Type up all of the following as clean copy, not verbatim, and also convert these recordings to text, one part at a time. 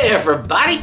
Hey everybody!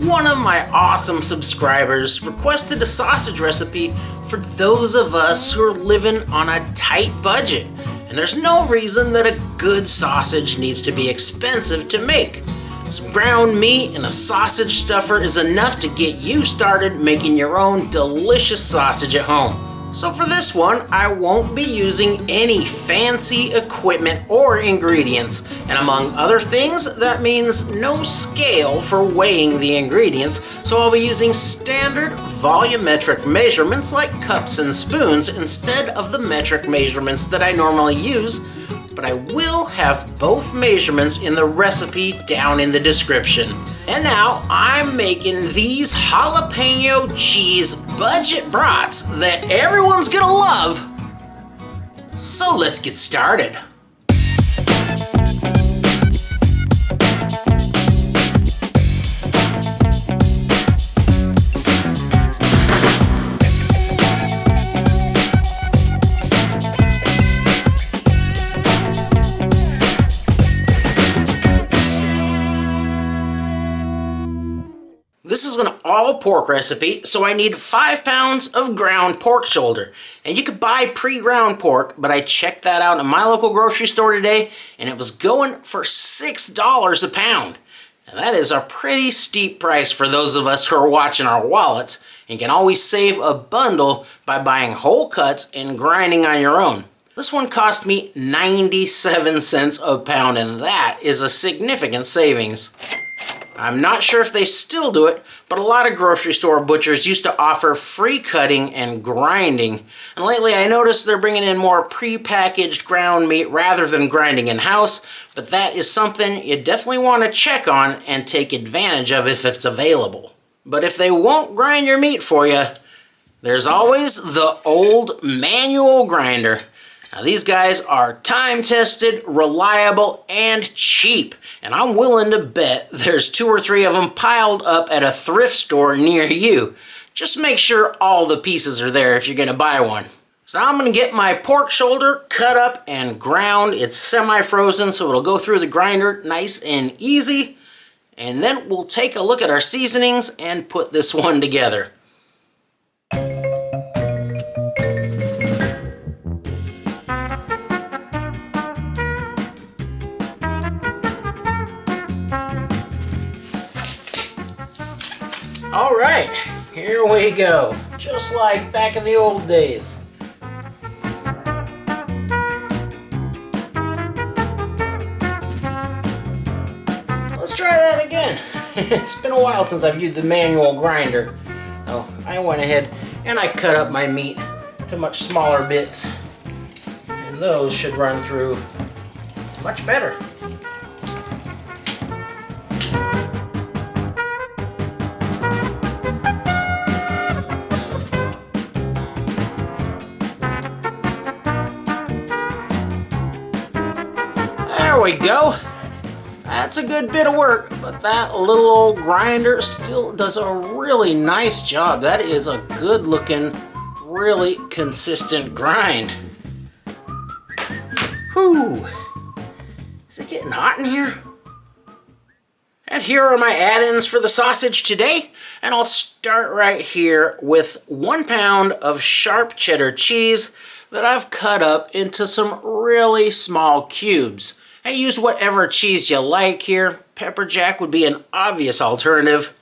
One of my awesome subscribers requested a sausage recipe for those of us who are living on a tight budget. And there's no reason that a good sausage needs to be expensive to make. Some ground meat and a sausage stuffer is enough to get you started making your own delicious sausage at home. So for this one, I won't be using any fancy equipment or ingredients. And among other things, that means no scale for weighing the ingredients. So I'll be using standard volumetric measurements like cups and spoons instead of the metric measurements that I normally use. But I will have both measurements in the recipe down in the description. And now I'm making these jalapeno cheese budget brats that everyone's gonna love. So let's get started. This is an all-pork recipe, so I need 5 pounds of ground pork shoulder. And you could buy pre-ground pork, but I checked that out in my local grocery store today, and it was going for $6 a pound. And that is a pretty steep price for those of us who are watching our wallets, and can always save a bundle by buying whole cuts and grinding on your own. This one cost me 97 cents a pound, and that is a significant savings. I'm not sure if they still do it, but a lot of grocery store butchers used to offer free cutting and grinding. And lately I noticed they're bringing in more pre-packaged ground meat rather than grinding in-house, but that is something you definitely want to check on and take advantage of if it's available. But if they won't grind your meat for you, there's always the old manual grinder. Now these guys are time-tested, reliable, and cheap. And I'm willing to bet there's 2 or 3 of them piled up at a thrift store near you. Just make sure all the pieces are there if you're gonna buy one. So now I'm gonna get my pork shoulder cut up and ground. It's semi-frozen, so it'll go through the grinder nice and easy. And then we'll take a look at our seasonings and put this one together. All right, here we go, just like back in the old days. Let's try that again. It's been a while since I've used the manual grinder. So I went ahead and I cut up my meat to much smaller bits, and those should run through much better. There we go. That's a good bit of work, but that little old grinder still does a really nice job. That is a good looking, really consistent grind. Whew. Is it getting hot in here? And here are my add-ins for the sausage today. And I'll start right here with 1 pound of sharp cheddar cheese that I've cut up into some really small cubes. I use whatever cheese you like here. Pepper jack would be an obvious alternative.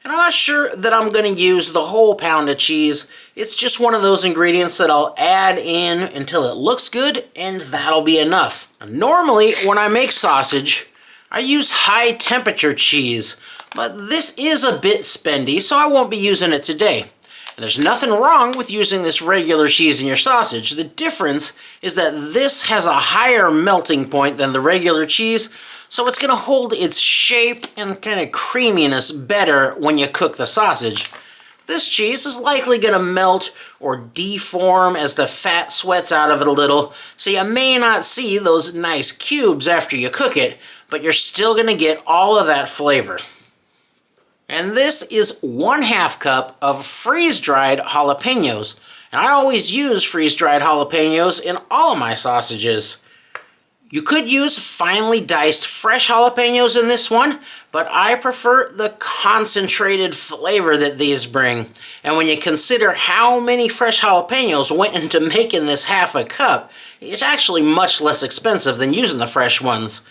And I'm not sure that I'm going to use the whole pound of cheese. It's just one of those ingredients that I'll add in until it looks good, and that'll be enough. Normally, when I make sausage, I use high temperature cheese, but this is a bit spendy, so I won't be using it today. And there's nothing wrong with using this regular cheese in your sausage. The difference is that this has a higher melting point than the regular cheese, so it's gonna hold its shape and kind of creaminess better when you cook the sausage. This cheese is likely gonna melt or deform as the fat sweats out of it a little, so you may not see those nice cubes after you cook it, but you're still gonna get all of that flavor. And this is 1/2 cup of freeze-dried jalapeños. And I always use freeze-dried jalapeños in all of my sausages. You could use finely diced fresh jalapenos in this one, but I prefer the concentrated flavor that these bring. And when you consider how many fresh jalapenos went into making this half a cup, it's actually much less expensive than using the fresh ones.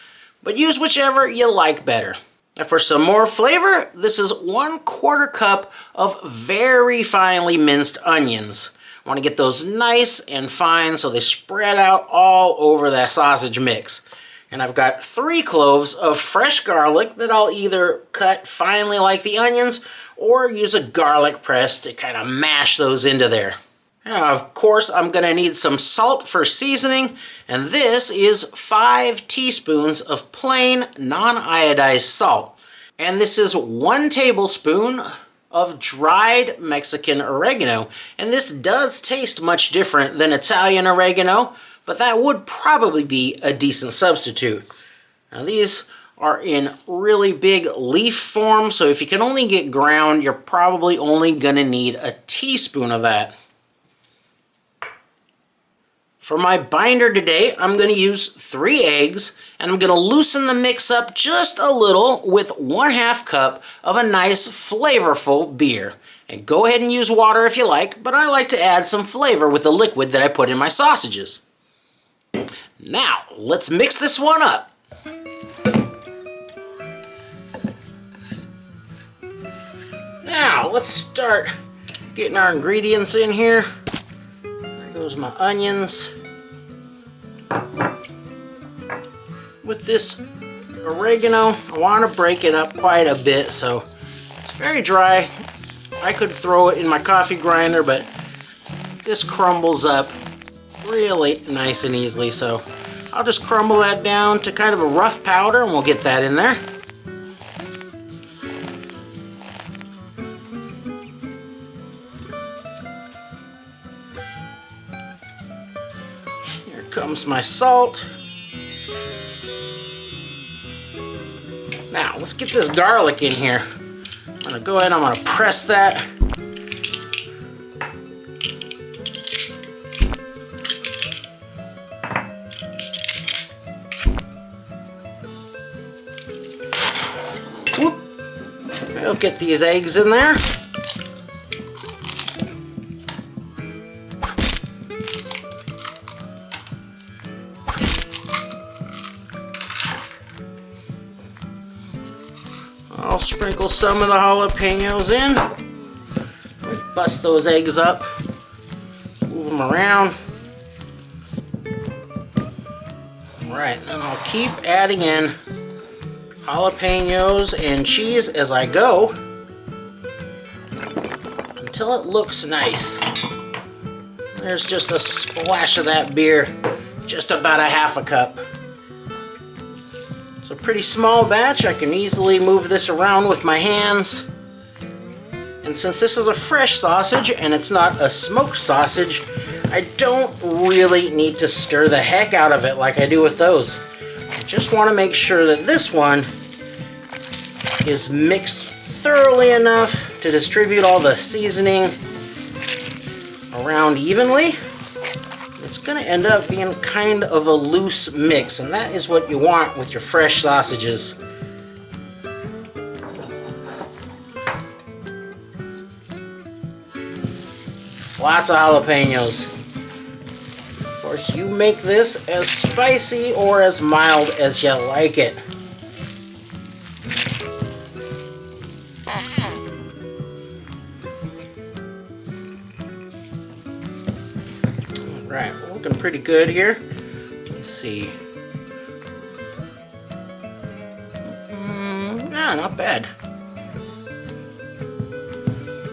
But use whichever you like better. And for some more flavor, this is 1/4 cup of very finely minced onions. I want to get those nice and fine so they spread out all over that sausage mix. And I've got 3 cloves of fresh garlic that I'll either cut finely like the onions or use a garlic press to kind of mash those into there. Now, of course, I'm going to need some salt for seasoning, and this is 5 teaspoons of plain non-iodized salt. And this is 1 tablespoon of dried Mexican oregano, and this does taste much different than Italian oregano, but that would probably be a decent substitute. Now these are in really big leaf form, so if you can only get ground, you're probably only gonna need a teaspoon of that. For my binder today, I'm going to use 3 eggs, and I'm going to loosen the mix up just a little with 1/2 cup of a nice flavorful beer. And go ahead and use water if you like, but I like to add some flavor with the liquid that I put in my sausages. Now, let's mix this one up. Now, let's start getting our ingredients in here. There goes my onions. With this oregano, I want to break it up quite a bit, so it's very dry. I could throw it in my coffee grinder, but this crumbles up really nice and easily, so I'll just crumble that down to kind of a rough powder, and we'll get that in there. Here comes my salt. Now, let's get this garlic in here. I'm gonna go ahead and I'm gonna press that. Whoop. We'll get these eggs in there. I'll sprinkle some of the jalapenos in. Bust those eggs up. Move them around. Alright, then I'll keep adding in jalapenos and cheese as I go until it looks nice. There's just a splash of that beer, just about a 1/2 cup. It's a pretty small batch. I can easily move this around with my hands. And since this is a fresh sausage and it's not a smoked sausage, I don't really need to stir the heck out of it like I do with those. I just want to make sure that this one is mixed thoroughly enough to distribute all the seasoning around evenly. It's going to end up being kind of a loose mix, and that is what you want with your fresh sausages. Lots of jalapenos. Of course, you make this as spicy or as mild as you like it. Alright, we're looking pretty good here. Let's see. Not bad.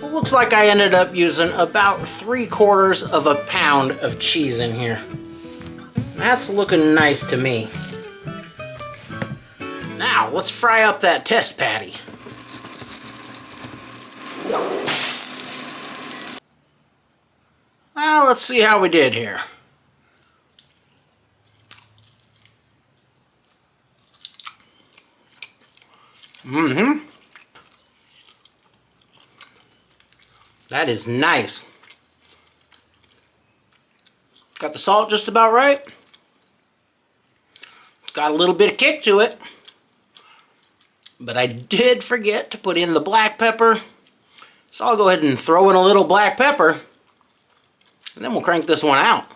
It looks like I ended up using about 3/4 of a pound of cheese in here. That's looking nice to me. Now, let's fry up that test patty. Well, let's see how we did here. That is nice. Got the salt just about right. got a little bit of kick to it. But I did forget to put in the black pepper. So I'll go ahead and throw in a little black pepper. And then we'll crank this one out.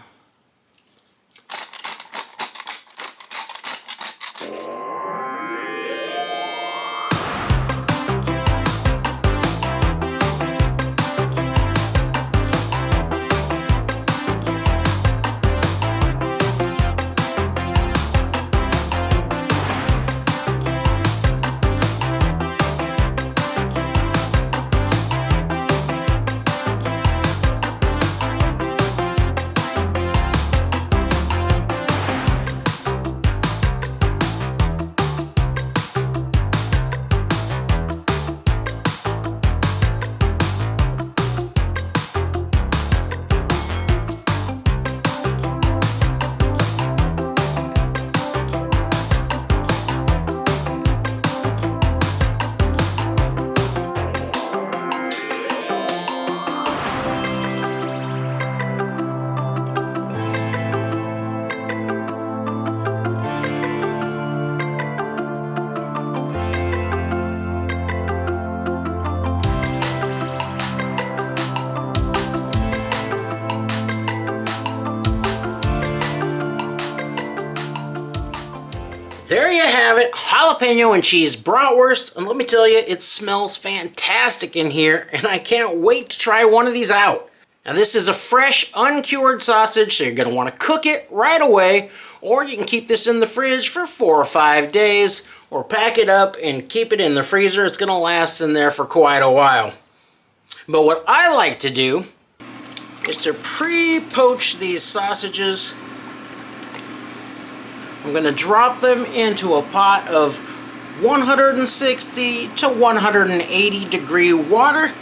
There you have it, jalapeno and cheese bratwurst, and let me tell you, it smells fantastic in here, and I can't wait to try one of these out. Now this is a fresh, uncured sausage, so you're going to want to cook it right away, or you can keep this in the fridge for 4 or 5 days, or pack it up and keep it in the freezer. It's going to last in there for quite a while. But what I like to do is to pre-poach these sausages. I'm going to drop them into a pot of 160 to 180 degree water,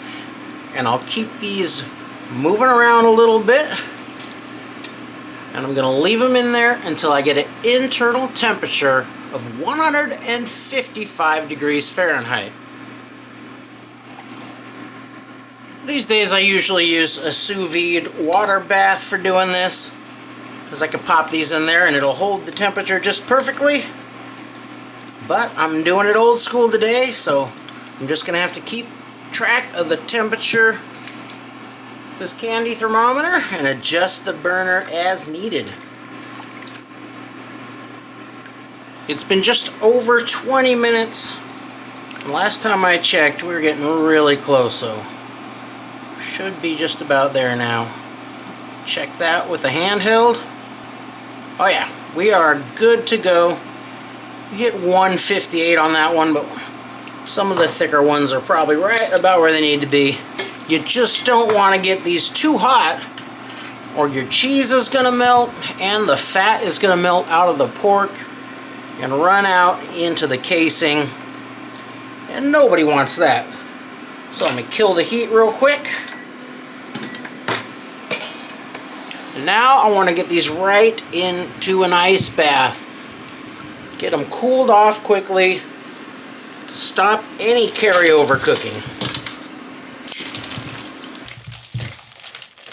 and I'll keep these moving around a little bit, and I'm going to leave them in there until I get an internal temperature of 155 degrees Fahrenheit. These days I usually use a sous vide water bath for doing this, because I can pop these in there and it'll hold the temperature just perfectly. But I'm doing it old school today, so I'm just going to have to keep track of the temperature with this candy thermometer and adjust the burner as needed. It's been just over 20 minutes. Last time I checked, we were getting really close, so should be just about there now. Check that with a handheld. Oh yeah, we are good to go. We hit 158 on that one, but some of the thicker ones are probably right about where they need to be. You just don't want to get these too hot, or your cheese is going to melt and the fat is going to melt out of the pork and run out into the casing, and nobody wants that. So I'm going to kill the heat real quick. And now I want to get these right into an ice bath. Get them cooled off quickly to stop any carryover cooking.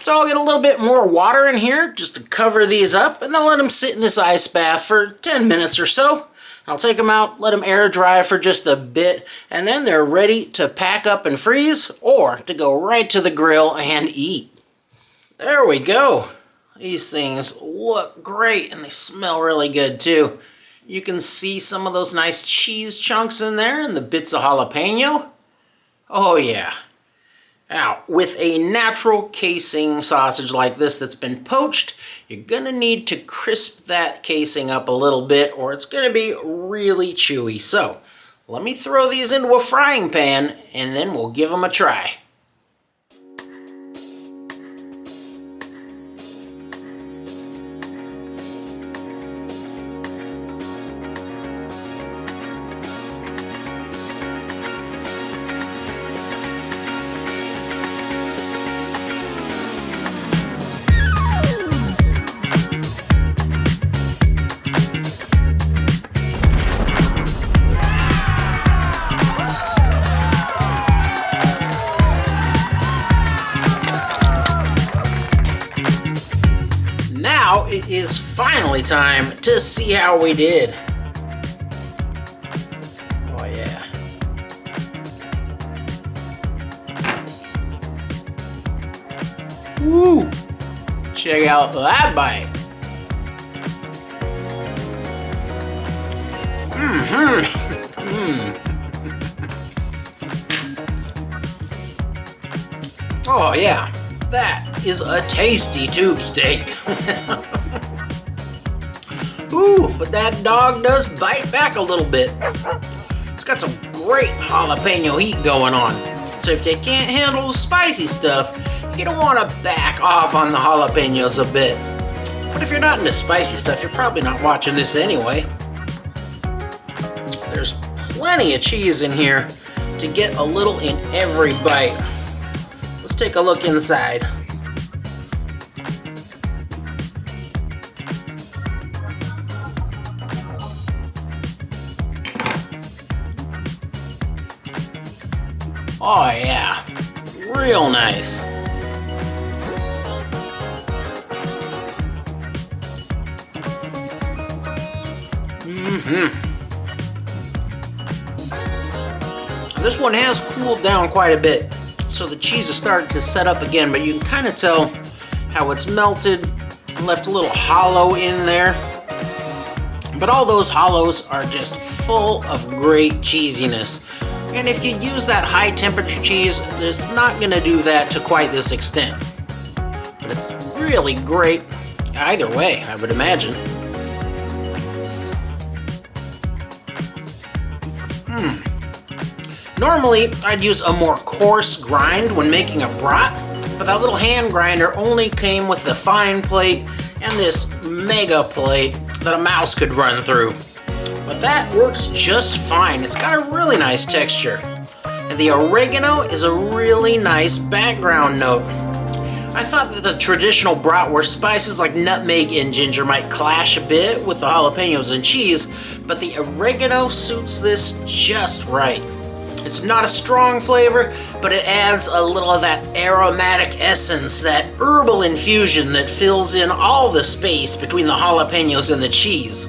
So I'll get a little bit more water in here just to cover these up, and then let them sit in this ice bath for 10 minutes or so. I'll take them out, let them air dry for just a bit, and then they're ready to pack up and freeze, or to go right to the grill and eat. There we go. These things look great, and they smell really good too. You can see some of those nice cheese chunks in there and the bits of jalapeno. Oh yeah. Now, with a natural casing sausage like this that's been poached, you're going to need to crisp that casing up a little bit, or it's going to be really chewy. So, let me throw these into a frying pan, and then we'll give them a try. Now it is finally time to see how we did. Woo! Check out that bite. Oh yeah, that is a tasty tube steak. Ooh, but that dog does bite back a little bit. It's got some great jalapeno heat going on. So if you can't handle the spicy stuff, you're gonna wanna back off on the jalapenos a bit. But if you're not into spicy stuff, you're probably not watching this anyway. There's plenty of cheese in here to get a little in every bite. Let's take a look inside. Oh yeah, real nice. This one has cooled down quite a bit, so the cheese has started to set up again, but you can kind of tell how it's melted and left a little hollow in there. But all those hollows are just full of great cheesiness. And if you use that high temperature cheese, it's not going to do that to quite this extent. But it's really great either way, I would imagine. Normally, I'd use a more coarse grind when making a brat, but that little hand grinder only came with the fine plate and this mega plate that a mouse could run through. But that works just fine. It's got a really nice texture. And the oregano is a really nice background note. I thought that the traditional bratwurst spices like nutmeg and ginger might clash a bit with the jalapenos and cheese, but the oregano suits this just right. It's not a strong flavor, but it adds a little of that aromatic essence, that herbal infusion that fills in all the space between the jalapenos and the cheese.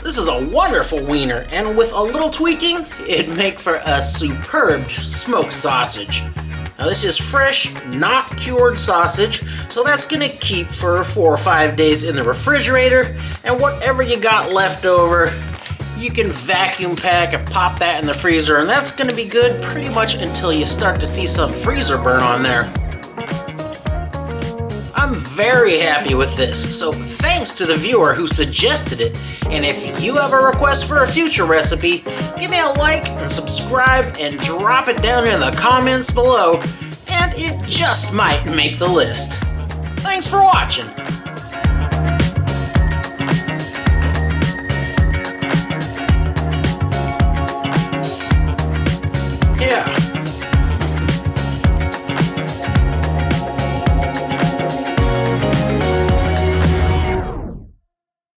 This is a wonderful wiener, and with a little tweaking, it'd make for a superb smoked sausage. Now this is fresh, not cured sausage, so that's gonna keep for 4 or 5 days in the refrigerator, and whatever you got left over, you can vacuum pack and pop that in the freezer, and that's gonna be good pretty much until you start to see some freezer burn on there. I'm very happy with this, so thanks to the viewer who suggested it, and if you have a request for a future recipe, give me a like and subscribe and drop it down in the comments below, and it just might make the list. Thanks for watching.